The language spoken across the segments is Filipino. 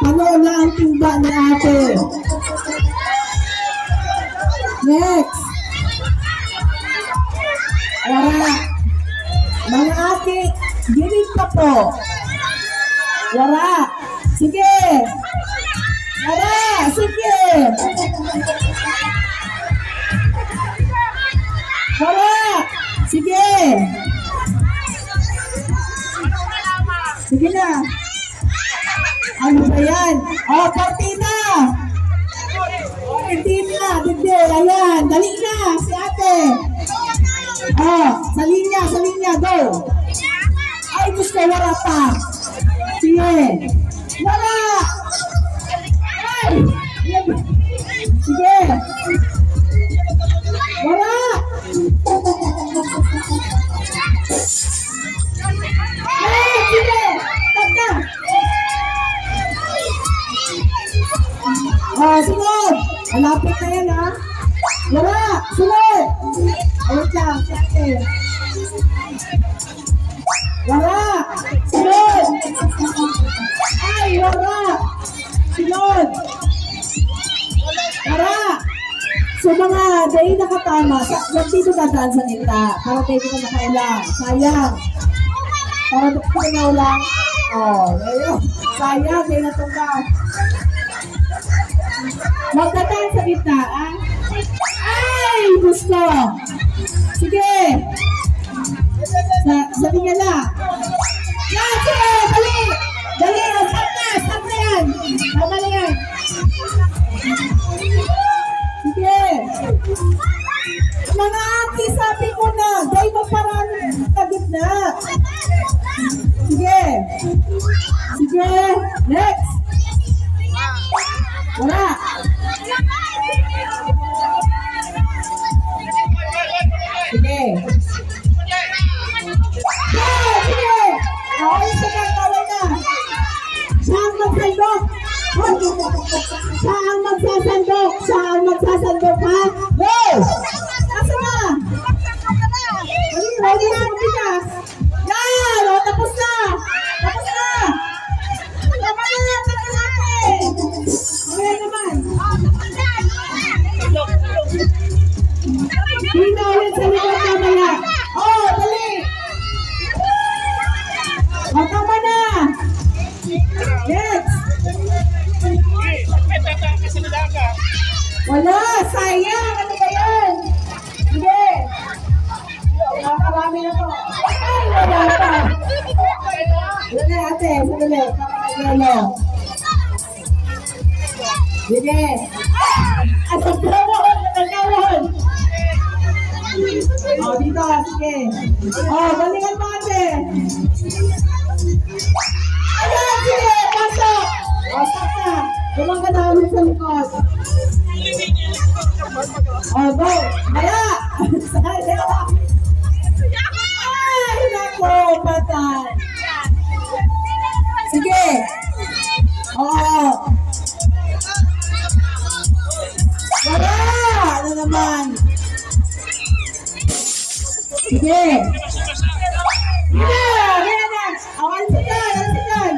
Ano na ang timba ni ate? Next. Wala. Mga ate, gilig pa po. Wala. Sige. Wala. Sige. Wala. Sige. Sige na. Ano ba yan? Oh, partida. Partida. Dede. Ayan. Dali na. Si ate. Oh, sa linya. Go. Ay, gusto wala pa. Sige. Wala. Ay. Sige. Wala. Ay, sige. Tata. Oh, sunod. Malapit na yan, ha? Wala. Sunod. Wait lang. Sige. Wala. Sunod. Ay, wala. Sunod. Wala. So mga dahil nakatama, dito dadaan sa nita. Para tayo ka nakailang. Sayang. Para tayo na ulang. Oh, ayun. Sayang, dahil natunga. Magdadaan sa gitna, ah? Ay, gusto. Sige. Sabi niya na. Yan, sige, dali. Dali, stop na yan. Tama na yan. Sige. Mga ati, sabi ko na, dahil magparang sa gitna. Sige. Sige. Next. Wala. Sige. Sige. Okay, sige. Tawag na. Siya ang magsasandok. Siya ang magsasandok, ha? Go! Asa na? Ready na ang bigas. Yan! O, tapos na. Tapos na. Tama na. Okay naman. Dito ulit sa likod mamaya. Oh, dali. O, tama na. Next. Wala, sayang. Ano ba yan? Hindi. Marami na po. Ay, wala pa. Dali, ate. Sadali. Kapag-yelo. Sige. At ang gawon. O, dito. Sige. O, galingan mo, ate. Ayan, sige. Pasok. O, stop na. Gumang ka na ulit sa likod. O, go. Kaya. Ay, nako. Patay. Sige. Oo. Wala! Ano naman? Sige! Gina na! Awan sitan!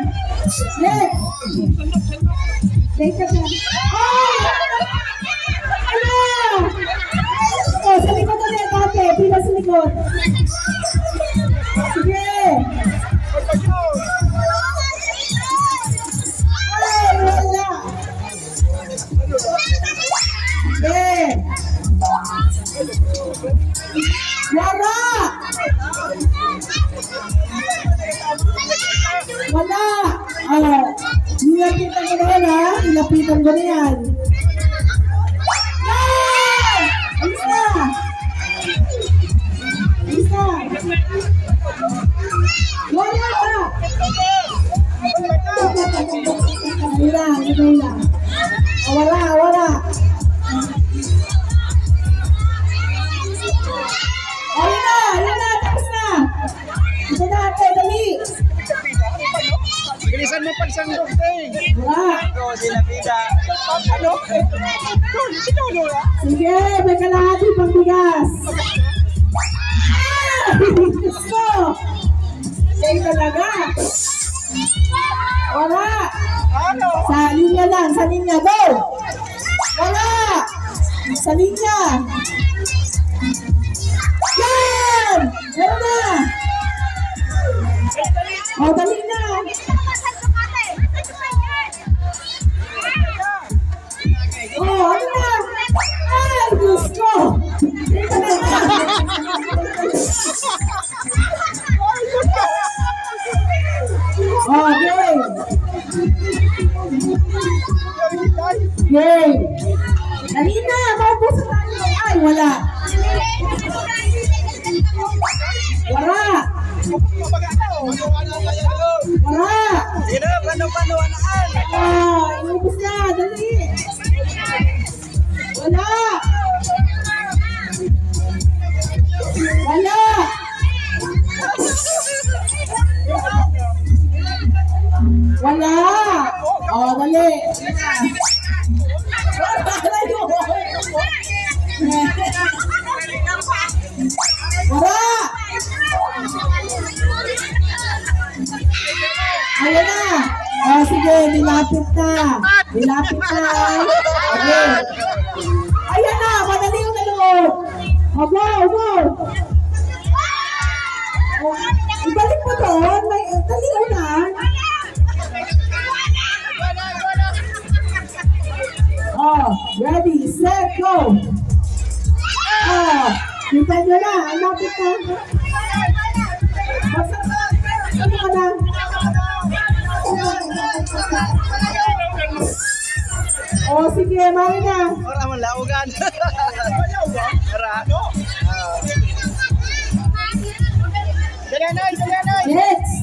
Next! Take ka na. Oh! Ano? Oh, sa likod ulit, ate. Pila sa likod. Sige! Ay, wala! Sige! Wala! Wala! Oh, nilapitan ko na yan, ha? Nilapitan ko na yan. Yan! Alis na! Alis na! Wala ka! Hila. Wala. Ayun na, tapos na. Ito na, ate, dali. Bilisan mo pagsandok, Tay. Wala. Ito, dinapida. Ano? Sinulo, ha? Sige, may kalahati pang bigas. Gusto. Sige talaga. O, Wala. Ano? Sa linya lang, sa linya. Go! Wala! Sa linya. Yan! Meron na! O, dali na! O, ano na? Ay, Diyos ko! Dito na nga! O, game! Game! Dali na! Maubusan tayo! Ay, wala! Wala! Wala! Sino? Paano? Ah, inubos na! Dali! Wala! Wala! Wala! Oh, dali! Wala! Ayan na! Oh, sige, nilapit na! Nilapit na! Okay. Ayan na! Madali yung naloob! Oh, go! Go! Oh, ibalik mo doon! May dali na! Oh, ready, set, go! Oh, kita nyo na! Ang lapit na! Ano ka na? Oh, sige, mari na! Orang malaugan. Ara. Jalanay. Next!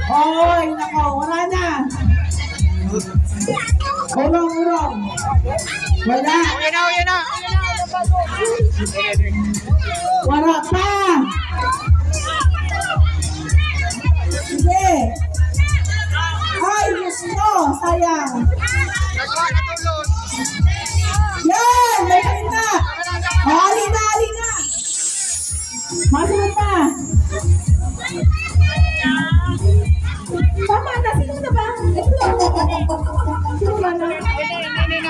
Oy, nako, wala na! Urong. Wala! Yan na. Wala pa! Sige! Ay, Diyos ko! Sayang! Yan! May kalita! O, alina! Masunod pa! Tama na! Sino na ba? Ito! Sino ba na?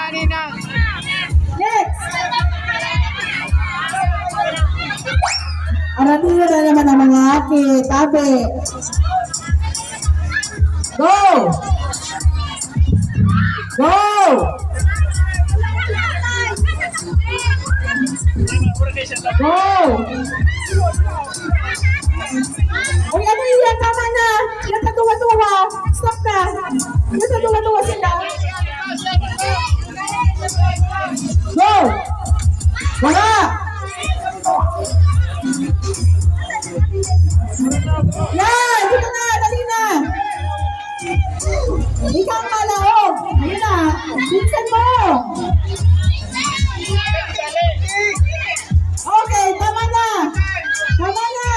Nina. Next! Aradino na naman ang mga tabi. Go! Go! Go! Uy, ano yan? Tama na! Yan tatuwa-tuwa! Stop na! Yan tatuwa-tuwa sila! Go! Wala! Yan! Dito na! Dali na! Ikaw ang malaog! Ayun na! Pinsan mo! Okay, tama na! Tama na!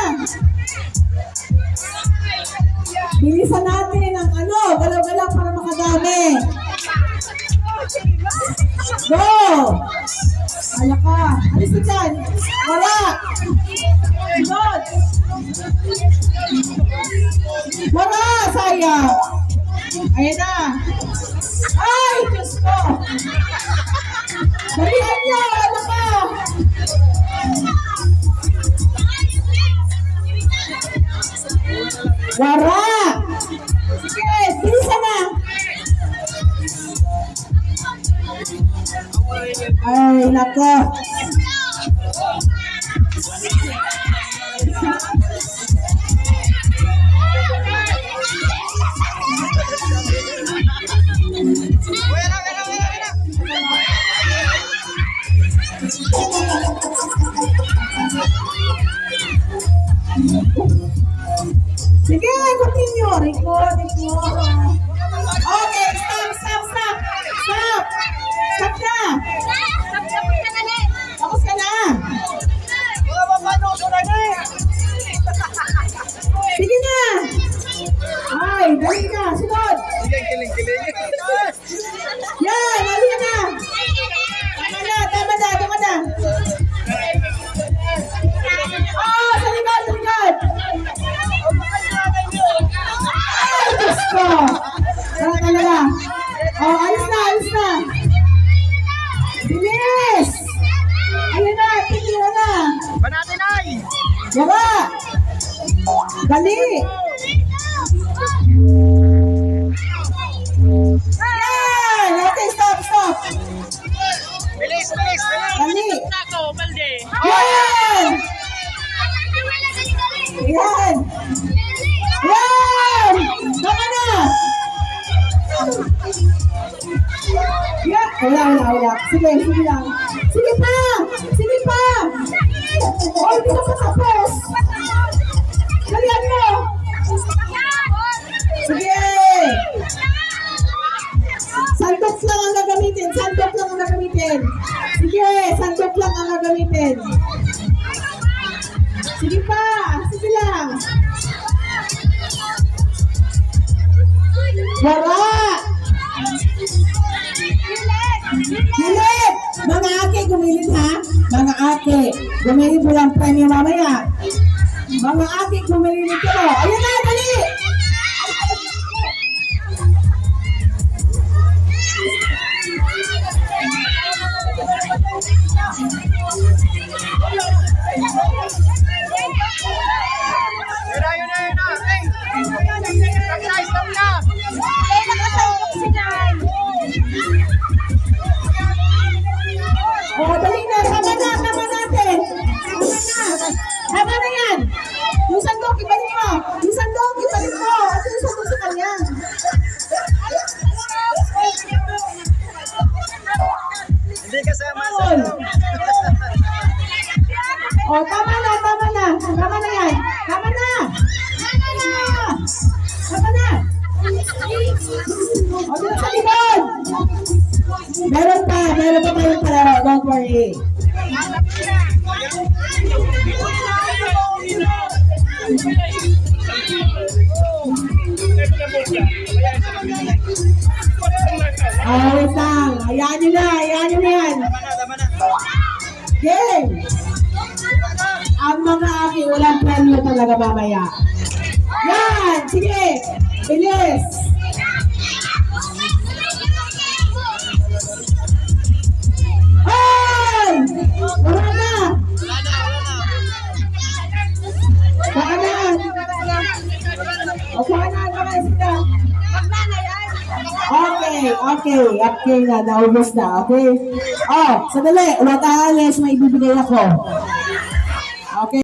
Bilisan natin ang galaw-galaw para makadami. Go! Ala ka! Alis ka dyan! Wala! Good! Wala! Sayang! Ayan na! Ay! Diyos ko! Dalihan niyo! Ala ka! Wala! Sige! Bilisan na! Ay, nako! Sige, continue. Record. Okay, stop na. Tapos ka na. Sige na. Ay, dali na. Sunod. Kiling. Yan, dali ka na. Tama na. Tama na. Sa likod. Yan! Okay, stop, stop. Bilis, bilis, bilis. Dali. Nako, Balde. Yan! Yan! Yan! Tama na! Yan! Wala. Sige, sige lang. Sige pa! Sige pa! Oh, hindi ka pa tapos! Dalihan mo! Sige! Sandok lang ang gagamitin. Sandok lang ang gagamitin. Sige, sandok lang ang gagamitin. Sige pa! Sige lang! Wala! Hilit! Mga ate, gumilit ha? Mga ate, gumilit mo lang premyo mamaya. Mga ate, gumilit ko. Ayun na, dali! Yun na. Hey! Stop na! O, dali na. Tama natin. Tama na yan. Yung sandok, ibalik mo. Yung sandok, ibalik mo. At yung sandok sa kanya. Hindi kasama sa... Ayun. O, tama na. Tama na yan. Tama na. O, dito sa likod. Meron pa tayong palaro. Don't worry. Wait lang. Hayaan nyo na yan. Tama na. Game! Ang mga aki, walang premyo talaga mamaya. Yan! Sige! Bilis! Ay! Wala na! Baka na! O, baka na! Sika! Okay na. Naubos na, okay? Oh, sandali. Huwag aalis, may ibibigay ako.